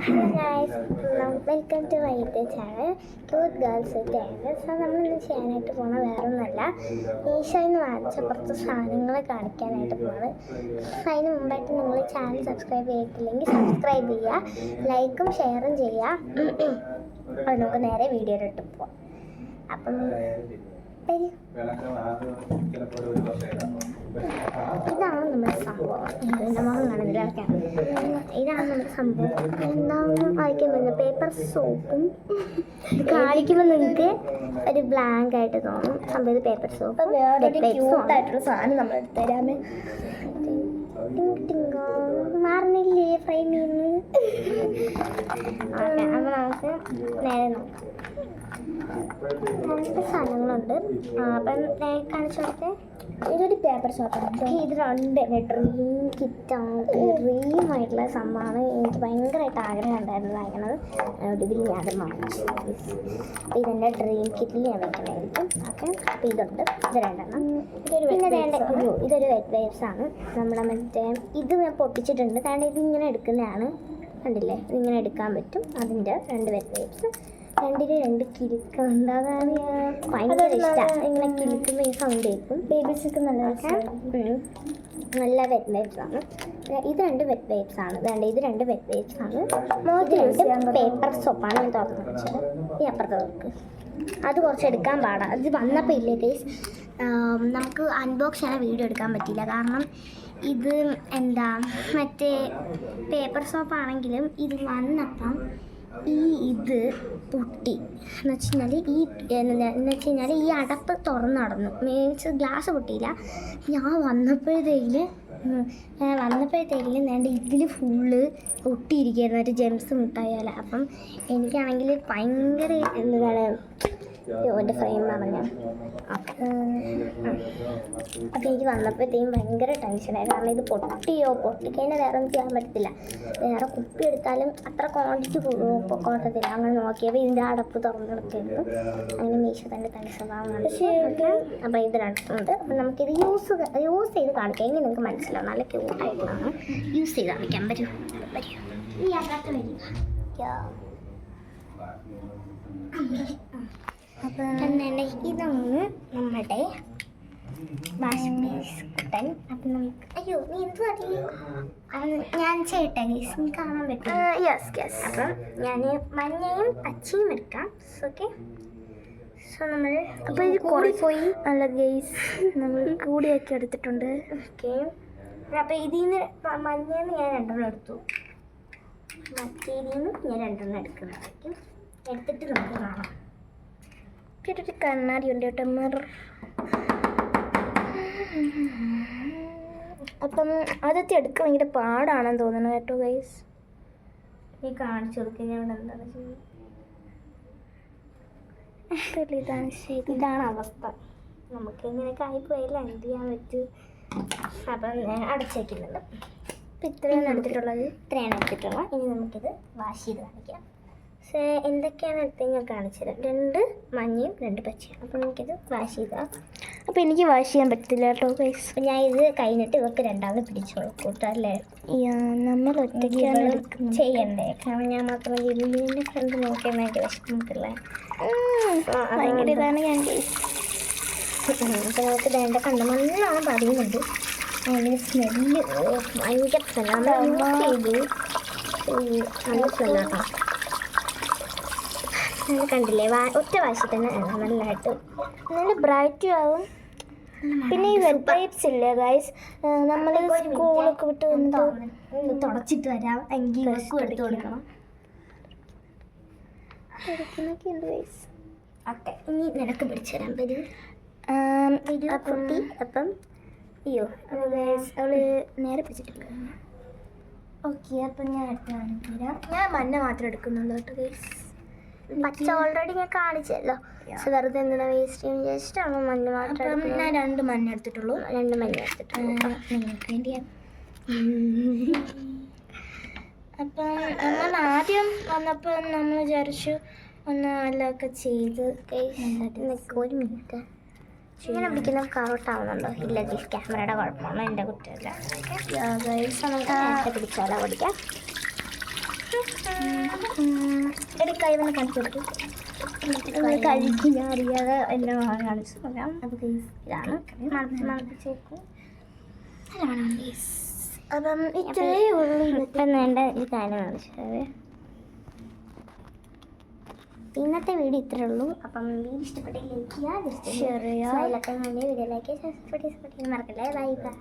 Hello guys, welcome to my YouTube channel Cute Girls with Dance. So നമ്മളിന്ന് ചെയ്യാനായിട്ട് പോണ വേറൊന്നുമല്ല, മീഷോയിൽ നിന്ന് വാങ്ങിച്ച കുറച്ച് സാധനങ്ങൾ കാണിക്കാനായിട്ട് പോവാണ്. അതിന് മുമ്പായിട്ട് നിങ്ങൾ ചാനൽ സബ്സ്ക്രൈബ് ചെയ്തിട്ടില്ലെങ്കിൽ സബ്സ്ക്രൈബ് ചെയ്യുക, ലൈക്കും ഷെയറും ചെയ്യുക. അപ്പോൾ നമുക്ക് നേരെ വീഡിയോയിലോട്ട് പോവാം. അപ്പം ഇതാണ് നമ്മുടെ സംഭവം. മുഖം കാണുന്നില്ല. ഇതാണ് നമ്മുടെ സംഭവം. എന്താണെന്ന് വായിക്കാൻ പറ്റുന്നത് പേപ്പർ സോപ്പും കാണിക്കുമ്പോൾ നിങ്ങൾക്ക് ഒരു ബ്ലാങ്ക് ആയിട്ട് തോന്നും. സംഭവം പേപ്പർ സോപ്പ് ക്യൂട്ടായിട്ടുള്ള സാധനം നമ്മൾ എടുത്ത് തരാമേ. മാറുന്നില്ലേ ഫ്രെയിമിൽ നിന്ന്? അപ്പോൾ നമുക്ക് നേരെ നോക്കാം. രണ്ട് സാധനങ്ങളുണ്ട്. അപ്പം കാണിച്ചു കൊടുത്തേ. ഇതൊരു പേപ്പർ ഷോപ്പാണ്. ഇത് രണ്ട് ഡ്രീം കിറ്റാണ്. ഡ്രീമായിട്ടുള്ള സംഭവമാണ്. എനിക്ക് ഭയങ്കരമായിട്ട് ആഗ്രഹം ഉണ്ടായിരുന്നു വാങ്ങുന്നത്. ഇതിൽ ഞാൻ വാങ്ങിച്ചു. അപ്പോൾ ഇതെൻ്റെ ഡ്രീം കിറ്റിൽ ഞാൻ വെക്കണമായിരിക്കും. ഓക്കെ, അപ്പോൾ ഇതുണ്ട്. ഇത് രണ്ടെണ്ണം. ഇതൊരു വെറ്റ് വൈപ്സ് ആണ്. നമ്മുടെ മറ്റേ ഇത് ഞാൻ പൊട്ടിച്ചിട്ടുണ്ട്. കാരണം ഇതിങ്ങനെ എടുക്കുന്നതാണ്. കണ്ടില്ലേ, ഇതിങ്ങനെ എടുക്കാൻ പറ്റും. അതിൻ്റെ രണ്ട് വെറ്റ് വൈപ്സ്. രണ്ടിന് രണ്ട് കിലുക്കുണ്ട്. അതാണ് ഞാൻ ഭയങ്കര ഇഷ്ടമാണ്. ഇങ്ങനെ കിലുക്കുമ്പോൾ ഈ സൗണ്ട് കേൾക്കും. ബേബീസൊക്കെ നല്ല നല്ല വെറ്റ് വൈപ്സ് ആണ്. ഇത് രണ്ട് വെറ്റ് വൈപ്സ് ആണ്. ഇത് രണ്ട് വെറ്റ് വൈപ്സ് ആണ്. രണ്ട് പേപ്പർ സോപ്പാണ് ഞാൻ തുറന്ന് വെച്ചത്. ഈ അപ്പുറത്തെ വർക്ക് അത് കുറച്ച് എടുക്കാൻ പാടാം. അത് വന്നപ്പോൾ ഇല്ലേ ഗൈസ്, നമുക്ക് അൺബോക്സ് ചെയ്യാൻ വീഡിയോ എടുക്കാൻ പറ്റിയില്ല. കാരണം ഇത് എന്താ മറ്റേ പേപ്പർ സോപ്പാണെങ്കിലും ഇത് വന്നപ്പം ഇത് പൊട്ടി എന്ന് വെച്ച് കഴിഞ്ഞാൽ ഈ അടപ്പ് തുറന്ന് നടന്നു. മീൻസ് ഗ്ലാസ് പൊട്ടിയില്ല. ഞാൻ വന്നപ്പോഴത്തേക്കിന് വേണ്ട ഇതിൽ ഫുള്ള് പൊട്ടിയിരിക്കുകയായിരുന്നു. ഒരു ജെംസ് മുട്ടായാല. അപ്പം എനിക്കാണെങ്കിൽ ഭയങ്കര എന്താണ് എൻ്റെ ഫ്രെയിം പറഞ്ഞ. അപ്പം എനിക്ക് വന്നപ്പോഴത്തേക്കും ഭയങ്കര ടെൻഷനായി. കാരണം ഇത് പൊട്ടിക്കഴിഞ്ഞാൽ വേറെ ഒന്നും ചെയ്യാൻ പറ്റത്തില്ല. വേറെ കുപ്പി എടുത്താലും അത്ര ക്വാണ്ടിറ്റി പൊക്കോട്ടത്തില്ല. അങ്ങനെ നോക്കിയപ്പോൾ ഇതിൻ്റെ അടപ്പ് തുറന്നെടുക്കുന്നു. അങ്ങനെ മീശോ തന്നെ സ്വഭാവമാണ്. അപ്പോൾ ഇത് രണ്ടുണ്ട്. അപ്പം നമുക്കിത് യൂസ് ചെയ്ത് കാണിക്കാം. എങ്കിൽ നിങ്ങൾക്ക് മനസ്സിലാവും. നല്ല ക്യൂട്ടായിട്ടാണ്. യൂസ് ചെയ്ത് കാണിക്കാൻ വരൂ. ഈ അകത്ത് വരിക. അപ്പം ഇതാണ് നമ്മുടെ വാഷ് ബേസിൻ. അപ്പം നമുക്ക് അയ്യോ നീ എന്ത് ഞാൻ ചെയ്യട്ടെ ഗൈസ്, നീ കാണാൻ പറ്റും? യെസ്. അപ്പം ഞാൻ മഞ്ഞയും പച്ചയും എടുക്കാം. ഓക്കെ, സോ നമ്മൾ അപ്പോൾ ഇത് കൂടിപ്പോയി അല്ല ഗൈസ്, നമ്മൾ കൂടിയൊക്കെ എടുത്തിട്ടുണ്ട്. ഓക്കെ, അപ്പോൾ ഇതിൽ നിന്ന് മഞ്ഞയിൽ നിന്ന് ഞാൻ രണ്ടെണ്ണം എടുത്തു. മറ്റേതിൽ നിന്ന് ഞാൻ രണ്ടെണ്ണം എടുക്കുന്നതായിരിക്കും. എടുത്തിട്ട് നമുക്ക് കാണാം. കേട്ടിട്ട് കണ്ണാടി ഉണ്ട് കേട്ടോ, മിറർ. അപ്പം ആദ്യത്തെ എടുക്കാൻ ഭയങ്കര പാടാണെന്ന് തോന്നുന്നു കേട്ടോ ഗൈസ്. നീ കാണിച്ചു കൊടുക്കുക ഞാൻ ഇവിടെ എന്താണ് ചെയ്യുന്നത്. ഇതാണ് അവസ്ഥ. നമുക്ക് ഇങ്ങനെയൊക്കെ ആയിപ്പോയില്ല, എന്ത് ചെയ്യാൻ പറ്റും. അപ്പം ഞാൻ അടച്ചേക്കുന്നുണ്ട്. അപ്പം ഇത്രയാണ് എടുത്തിട്ടുള്ളത്. ഇനി നമുക്കിത് വാഷ് ചെയ്ത് കാണിക്കാം. എന്തൊക്കെയാണ് എടുത്ത് ഞാൻ കാണിച്ചുതരാം. രണ്ട് മഞ്ഞയും രണ്ട് പച്ചയും. അപ്പോൾ എനിക്കിത് വാഷ് ചെയ്താൽ. അപ്പോൾ എനിക്ക് വാഷ് ചെയ്യാൻ പറ്റില്ല കേട്ടോ ഗൈസ്. അപ്പോൾ ഞാൻ ഇത് കഴിഞ്ഞിട്ട് ഇവർക്ക് രണ്ടാമത് പിടിച്ചു കൊടുക്കും അല്ലേ. നമ്മൾ ഒറ്റയ്ക്കാണ് ചെയ്യണ്ടേ. കാരണം ഞാൻ മാത്രം ജില്ലിൻ്റെ ഫ്രണ്ട് നോക്കിയാൽ വേണ്ടി വിഷമത്തില്ല. ഭയങ്കര ഇതാണ് ഞാൻ ഗൈസ്. അപ്പോൾ നമുക്ക് വേണ്ട കണ്ട നല്ലോണം പറയുന്നുണ്ട്. അതിന് സ്മെല്ല് ഭയങ്കര സ്മെല്ലാണ്. ചെയ്തു നല്ല സ്മെല്ലാട്ടോ. കണ്ടില്ലേ, ഒറ്റ വാശി തന്നെ നല്ലതായിട്ട് നല്ല ബ്രൈറ്റും ആവും. പിന്നെ ഈ വെറ്റ് വൈപ്സ് ഇല്ലേ ഗൈസ്, നമ്മൾ സ്കൂളൊക്കെ വിട്ട് വന്നിട്ട് തുടച്ചിട്ട് വരാം. എങ്കിൽ എടുത്ത് കൊടുക്കണം. ഓക്കെ, ഇനി നിനക്ക് പിടിച്ചു തരാൻ വരും കുട്ടി. അപ്പം അയ്യോ ഗൈസ്, അവള് നേരെ പിടിച്ചിട്ടുണ്ട്. ഓക്കെ, അപ്പം ഞാൻ എടുത്ത് കാണിക്കാം. ഞാൻ മഞ്ഞ മാത്രം എടുക്കുന്നുള്ളൂ കേട്ടോ ഗൈസ്. പച്ച ഓൾറെഡി ഞാൻ കാണിച്ചല്ലോ. പക്ഷെ വെറുതെ എന്തിനാ വേസ്റ്റ് ചെയ്യാൻ വിചാരിച്ചിട്ടാണ് മഞ്ഞ മാത്രം. ഞാൻ രണ്ട് മഞ്ഞ എടുത്തിട്ടുള്ളൂ. നിങ്ങൾക്ക് വേണ്ടിയാണ്. അപ്പം നമ്മൾ ആദ്യം വന്നപ്പോൾ നമ്മൾ വിചാരിച്ചു ഒന്ന് നല്ലതൊക്കെ ചെയ്ത്. ഒരു മിനിറ്റ്, ഇങ്ങനെ പിടിക്കുന്ന കറക്റ്റാവുന്നുണ്ടോ? ഇല്ല ഗൈസ്, ക്യാമറയുടെ കുഴപ്പമാണ്, എൻ്റെ കുറ്റമല്ല. ഗൈസ് നമുക്ക് നേരത്തെ പിടിച്ചാലോ പഠിക്കാം. എടി കൈ വന്ന് കാണിച്ചു കൊടുക്കും കഴിക്കാൻ അറിയാതെ എന്നെ കാണിച്ചു തരാം. അത് ഇതാണ് മണപ്പിച്ചേക്കും. അപ്പം ഇത്രയേ ഉള്ളൂ ഇപ്പം വേണ്ട ഈ കാര്യം കാണിച്ചത്. ഇന്നത്തെ വീഡിയോ ഇത്രയേ ഉള്ളൂ. അപ്പം വീഡിയോ ഇഷ്ടപ്പെട്ടെങ്കിൽ ലൈക്ക് ചെയ്യുക, ഷെയർ ചെയ്യുക, വീഡിയോയിലേക്ക് സബ്സ്ക്രൈബ് ചെയ്യാൻ മറക്കല്ലേ. Bye bye.